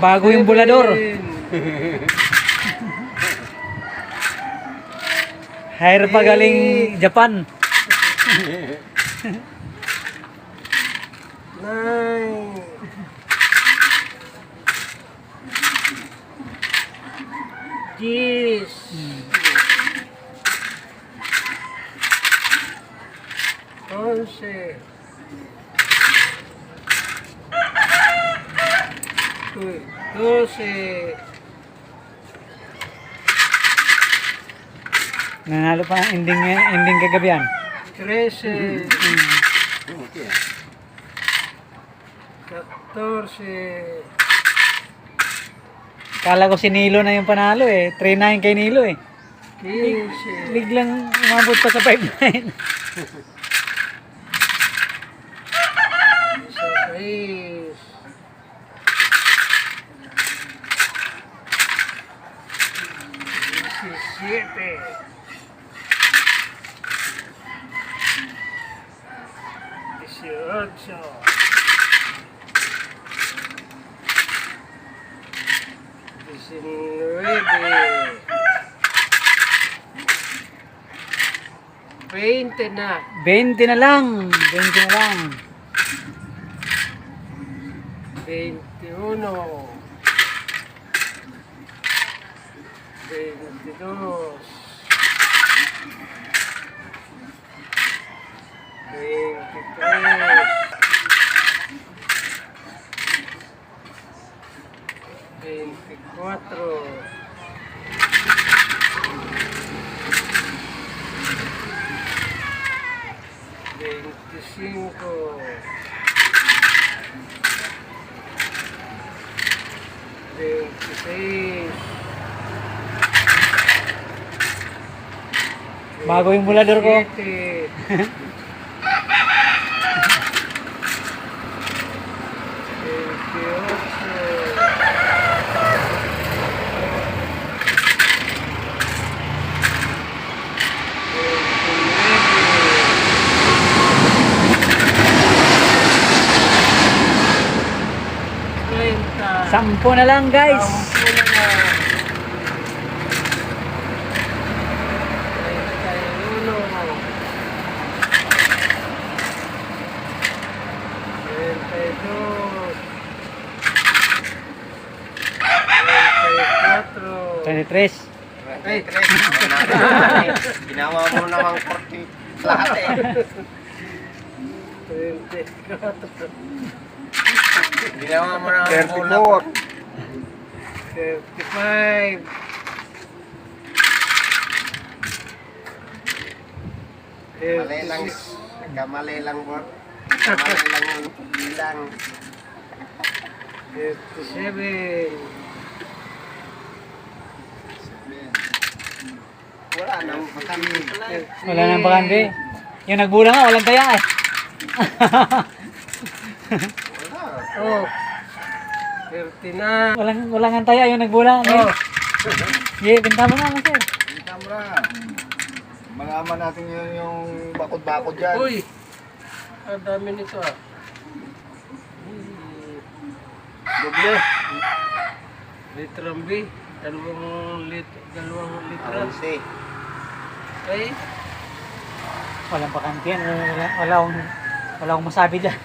Bago yung bulador. Hire pa galing Japan. 9. 10. 11. Uy, 12. Nanalo pa ng ending kagabihan. 13. 14. Kala ko si Nilo na yung panalo eh. 3-9 kay Nilo eh. 15. Biglang umabot pa sa 5-9. 16. 17. 18. 19. 20 na. 20 na lang. 20 na lang. 21. 22. 23. 24. 25. 26. Bago yung bulador ko. 27. 10 na lang guys. 23. Ay, ginawa mo namang 40 lahat eh. 24. Ginawa mo namang 35. mali lang, nagkamali lang bro. Nagkamali lang yung bilang. 37. Wala nang bakante pala eh. Wala nang bakante. Yung nagbulang nga, walang taya eh. Wala. Oh. 39. Walang ang taya yung nagbulang. Oh. Sige, benta mo na lang sir. Yung camera. Malaman natin yung bakod-bakod dyan. Uy. Ang dami nito ah. Doble. Litrang B. Dalawang litra. Aronsi. Ay. Walang bakante yan. Wala akong masabi dyan.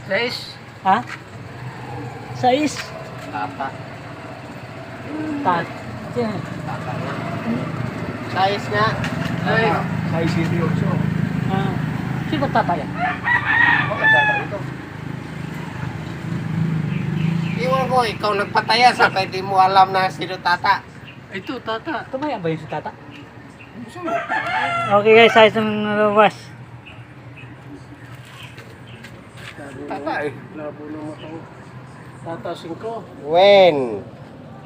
6. Ha? 6. Tata. Tat. Yan. Tata nga. Size nga. Ay. Size hindi also. Ah. Sino ba tataya? Bakit tata ito? Iwan ko, ikaw nagpataya sa kaya di mo alam na sino tata. Ito, tata. Tumaya ba yun si tata? Okay guys, size ng lumabas. Tata eh. Labo ng mata ko. Tata 5. When?